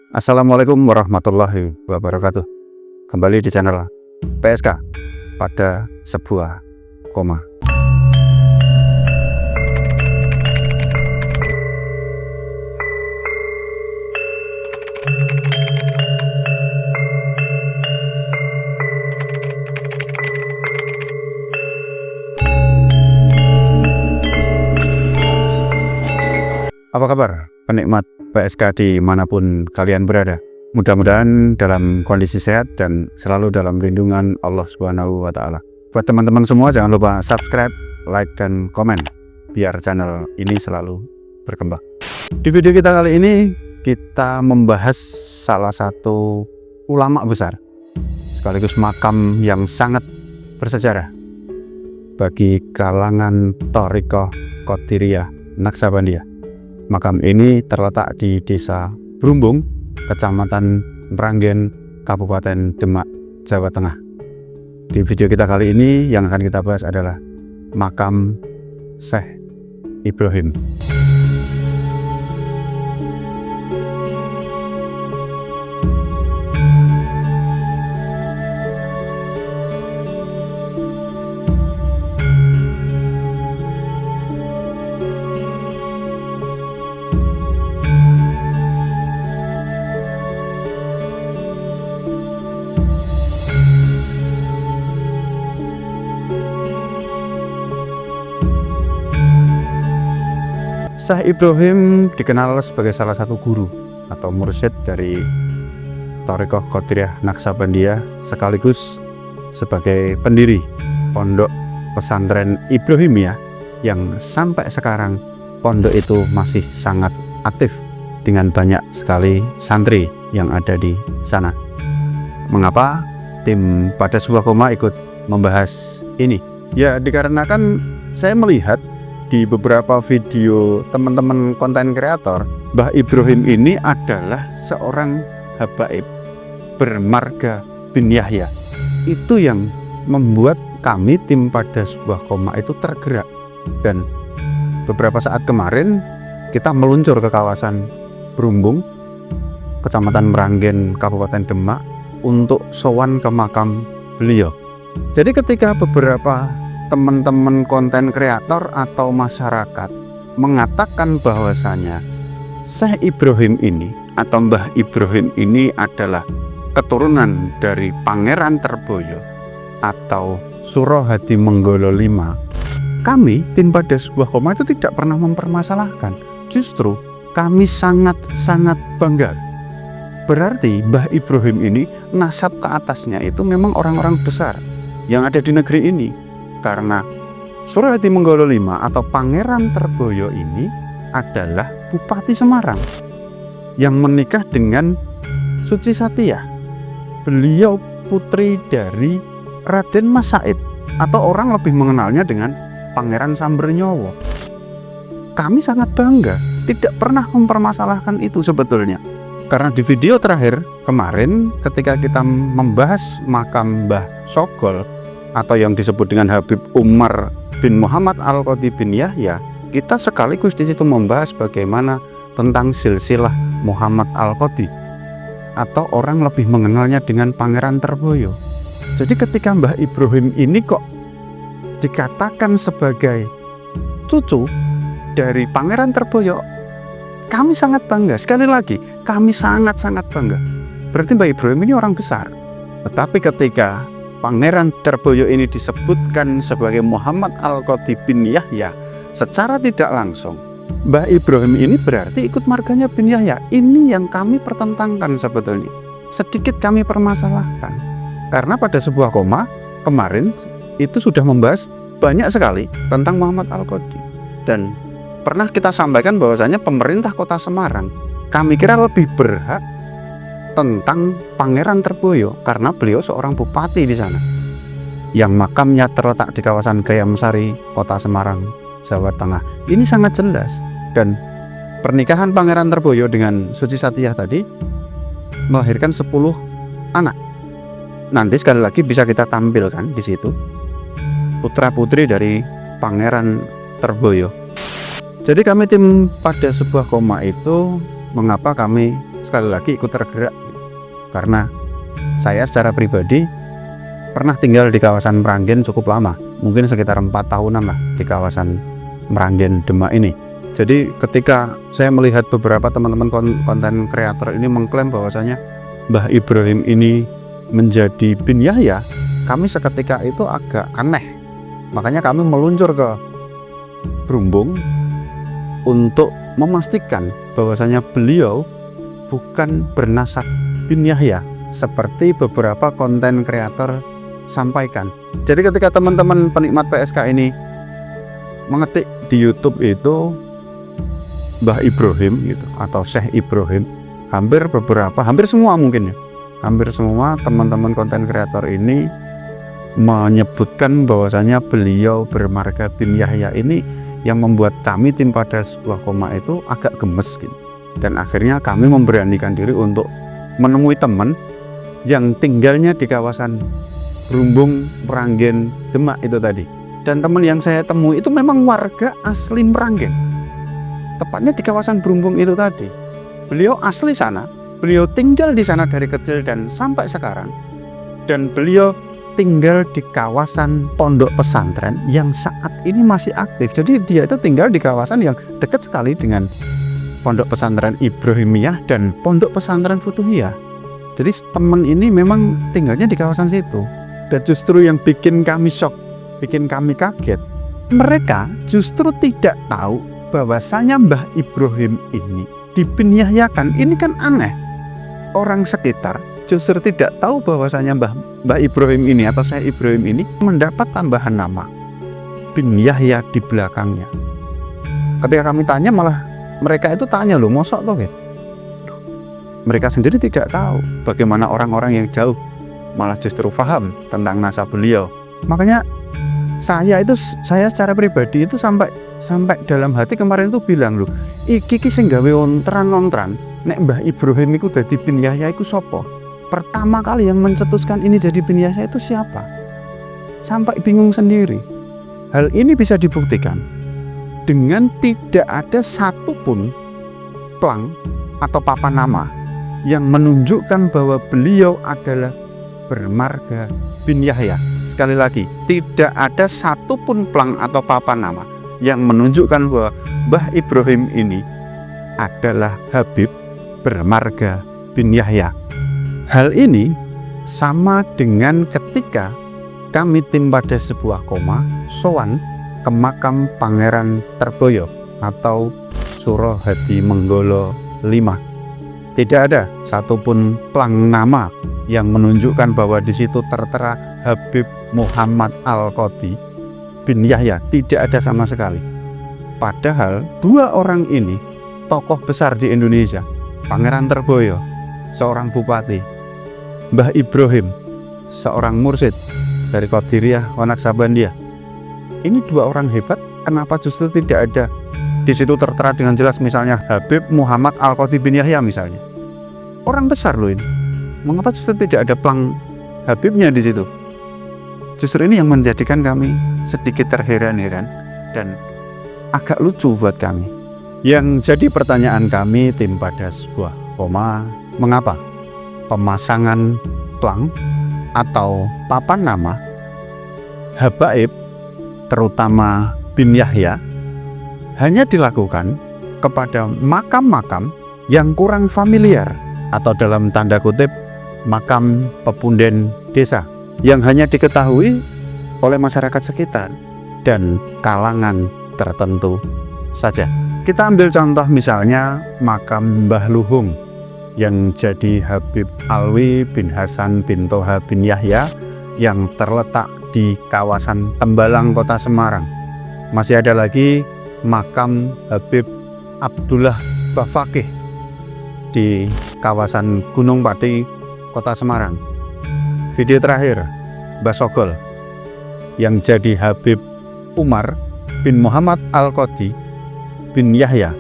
Assalamualaikum warahmatullahi wabarakatuh. Kembali di channel PSK pada sebuah koma. Apa kabar penikmat PSK dimanapun kalian berada? Mudah-mudahan dalam kondisi sehat dan selalu dalam lindungan Allah Subhanahu wa Ta'ala. Buat teman-teman semua, jangan lupa subscribe, like, dan komen biar channel ini selalu berkembang. Di video kita kali ini kita membahas salah satu ulama besar sekaligus makam yang sangat bersejarah bagi kalangan Thariqah Qadiriyah Naqsabandiyah. Makam ini terletak di Desa Brumbung, Kecamatan Meranggen, Kabupaten Demak, Jawa Tengah. Di video kita kali ini yang akan kita bahas adalah makam Syekh Ibrahim. Syekh Ibrahim dikenal sebagai salah satu guru atau mursyid dari Thariqah Qadiriyah Naqsabandiyah sekaligus sebagai pendiri Pondok Pesantren Ibrahimiyah yang sampai sekarang pondok itu masih sangat aktif dengan banyak sekali santri yang ada di sana. Mengapa tim pada sebuah koma ikut membahas ini? Ya dikarenakan saya melihat di beberapa video teman-teman konten kreator, Mbah Ibrahim ini adalah seorang habaib bermarga bin Yahya. Itu yang membuat kami tim pada sebuah koma itu tergerak. Dan beberapa saat kemarin kita meluncur ke kawasan Brumbung, Kecamatan Meranggen, Kabupaten Demak untuk sowan ke makam beliau. Jadi ketika beberapa teman-teman konten kreator atau masyarakat mengatakan bahwasanya Syekh Ibrahim ini atau Mbah Ibrahim ini adalah keturunan dari Pangeran Terboyo atau Suroh Hadimenggolo V, kami tim pada sebuah koma itu tidak pernah mempermasalahkan. Justru kami sangat-sangat bangga. Berarti Mbah Ibrahim ini nasab ke atasnya itu memang orang-orang besar yang ada di negeri ini. Karena Suroh Hadimenggolo V atau Pangeran Terboyo ini adalah Bupati Semarang yang menikah dengan Suci Satiyah. Beliau putri dari Raden Mas Said atau orang lebih mengenalnya dengan Pangeran Sambernyowo. Kami sangat bangga, tidak pernah mempermasalahkan itu sebetulnya. Karena di video terakhir kemarin ketika kita membahas makam Mbah Sogol atau yang disebut dengan Habib Umar bin Muhammad Al-Qadhi bin Yahya, kita sekaligus di situ membahas bagaimana tentang silsilah Muhammad Al-Qadhi atau orang lebih mengenalnya dengan Pangeran Terboyo. Jadi ketika Mbah Ibrahim ini kok dikatakan sebagai cucu dari Pangeran Terboyo, kami sangat bangga. Sekali lagi, kami sangat-sangat bangga. Berarti Mbah Ibrahim ini orang besar. Tetapi ketika Pangeran Terboyo ini disebutkan sebagai Muhammad Al-Qadhi bin Yahya, secara tidak langsung Mbah Ibrahim ini berarti ikut marganya bin Yahya. Ini yang kami pertentangkan sebetulnya. Sedikit kami permasalahkan. Karena pada sebuah koma kemarin itu sudah membahas banyak sekali tentang Muhammad Al-Qadhi. Dan pernah kita sampaikan bahwasanya pemerintah kota Semarang kami kira lebih berhak tentang Pangeran Terboyo karena beliau seorang bupati di sana yang makamnya terletak di kawasan Gayam Sari, Kota Semarang, Jawa Tengah. Ini sangat jelas. Dan pernikahan Pangeran Terboyo dengan Suci Satiyah tadi melahirkan 10 anak. Nanti sekali lagi bisa kita tampilkan di situ putra-putri dari Pangeran Terboyo. Jadi kami tim pada sebuah koma itu, mengapa kami sekali lagi ikut tergerak gitu. Karena saya secara pribadi pernah tinggal di kawasan Meranggen cukup lama, mungkin sekitar 4 tahunan lah di kawasan Meranggen Demak ini. Jadi ketika saya melihat beberapa teman-teman konten kreator ini mengklaim bahwasanya Mbah Ibrahim ini menjadi bin Yahya, kami seketika itu agak aneh. Makanya kami meluncur ke Brumbung untuk memastikan bahwasanya beliau bukan bernasab bin Yahya seperti beberapa konten kreator sampaikan. Jadi ketika teman-teman penikmat PSK ini mengetik di YouTube itu Mbah Ibrahim gitu atau Syekh Ibrahim, hampir semua mungkin ya, hampir semua teman-teman konten kreator ini menyebutkan bahwasanya beliau bermarga bin Yahya ini, yang membuat kami tim pada sebuah koma itu agak gemes gitu. Dan akhirnya kami memberanikan diri untuk menemui teman yang tinggalnya di kawasan Brumbung, Meranggen, Demak itu tadi. Dan teman yang saya temui itu memang warga asli Meranggen, tepatnya di kawasan Brumbung itu tadi. Beliau asli sana, beliau tinggal di sana dari kecil dan sampai sekarang. Dan beliau tinggal di kawasan pondok pesantren yang saat ini masih aktif. Jadi dia itu tinggal di kawasan yang dekat sekali dengan pondok pesantren Ibrahimiyah dan pondok pesantren Futuhiyah. Jadi teman ini memang tinggalnya di kawasan situ. Dan justru yang bikin kami shock, bikin kami kaget, mereka justru tidak tahu bahwasanya Mbah Ibrahim ini dibinyayakan. Ini kan aneh. Orang sekitar justru tidak tahu bahwasanya Mbah Ibrahim ini atau Syekh Ibrahim ini mendapat tambahan nama bin Yahya di belakangnya. Ketika kami tanya, malah mereka itu tanya, loh mosok toh gitu. Mereka sendiri tidak tahu bagaimana orang-orang yang jauh malah justru paham tentang nasab beliau. Makanya saya secara pribadi itu sampai dalam hati kemarin itu bilang, loh iki sing gawe ontran nek Mbah Ibrahim iku dadi bin Yahya iku sapa? Pertama kali yang mencetuskan ini jadi bin Yahya itu siapa? Sampai bingung sendiri. Hal ini bisa dibuktikan dengan tidak ada satupun plang atau papan nama yang menunjukkan bahwa beliau adalah bermarga bin Yahya. Sekali lagi, tidak ada satupun plang atau papan nama yang menunjukkan bahwa Mbah Ibrahim ini adalah Habib bermarga bin Yahya. Hal ini sama dengan ketika kami tim pada sebuah koma sowan ke makam Pangeran Terboyo atau Suro Hadi Menggolo 5. Tidak ada satupun plang nama yang menunjukkan bahwa di situ tertera Habib Muhammad Al-Qadi bin Yahya. Tidak ada sama sekali. Padahal dua orang ini tokoh besar di Indonesia. Pangeran Terboyo, seorang bupati, Mbah Ibrahim, seorang mursyid dari Qadiriyah Naksabandia. Ini dua orang hebat. Kenapa justru tidak ada di situ tertera dengan jelas misalnya Habib Muhammad Al-Qadi bin Yahya misalnya? Orang besar loh ini. Mengapa justru tidak ada plang Habibnya di situ? Justru ini yang menjadikan kami sedikit terheran-heran dan agak lucu buat kami. Yang jadi pertanyaan kami tim pada sebuah koma, mengapa pemasangan plang atau papan nama habaib terutama bin Yahya hanya dilakukan kepada makam-makam yang kurang familiar atau dalam tanda kutip makam pepunden desa yang hanya diketahui oleh masyarakat sekitar dan kalangan tertentu saja. Kita ambil contoh misalnya makam Mbah Luhung yang jadi Habib Alwi bin Hasan bin Toha bin Yahya yang terletak di kawasan Tembalang, Kota Semarang. Masih ada lagi makam Habib Abdullah Bafakih di kawasan Gunung Pati, Kota Semarang. Video terakhir Mbah Sogol yang jadi Habib Umar bin Muhammad Al-Qadi bin Yahya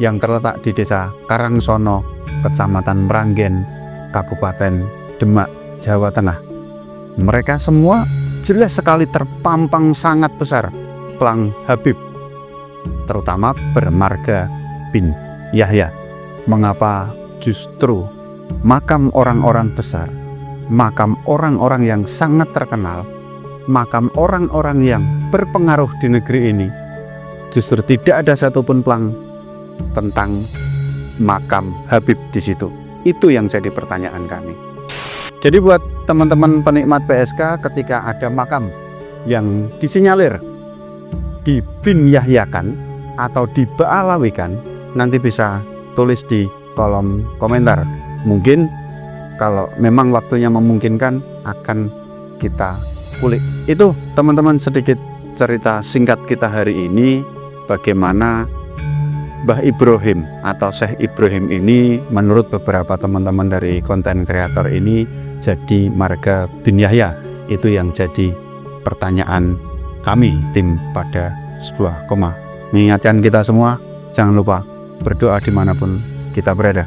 yang terletak di desa Karangsono, Kecamatan Meranggen, Kabupaten Demak, Jawa Tengah. Mereka semua jelas sekali terpampang sangat besar plang Habib, terutama bermarga bin Yahya. Mengapa justru makam orang-orang besar, makam orang-orang yang sangat terkenal, makam orang-orang yang berpengaruh di negeri ini, justru tidak ada satupun plang tentang makam Habib di situ. Itu yang jadi pertanyaan kami. Jadi buat teman-teman penikmat PSK, ketika ada makam yang disinyalir dibin-yahyakan atau diba'alawikan, nanti bisa tulis di kolom komentar. Mungkin kalau memang waktunya memungkinkan akan kita kulik. Itu teman-teman sedikit cerita singkat kita hari ini, bagaimana Mbah Ibrahim atau Syekh Ibrahim ini menurut beberapa teman-teman dari konten kreator ini jadi marga bin Yahya. Itu yang jadi pertanyaan kami tim pada sebuah koma. Mengingatkan kita semua, jangan lupa berdoa dimanapun kita berada.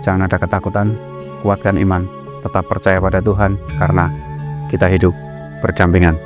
Jangan ada ketakutan, kuatkan iman, tetap percaya pada Tuhan, karena kita hidup berdampingan.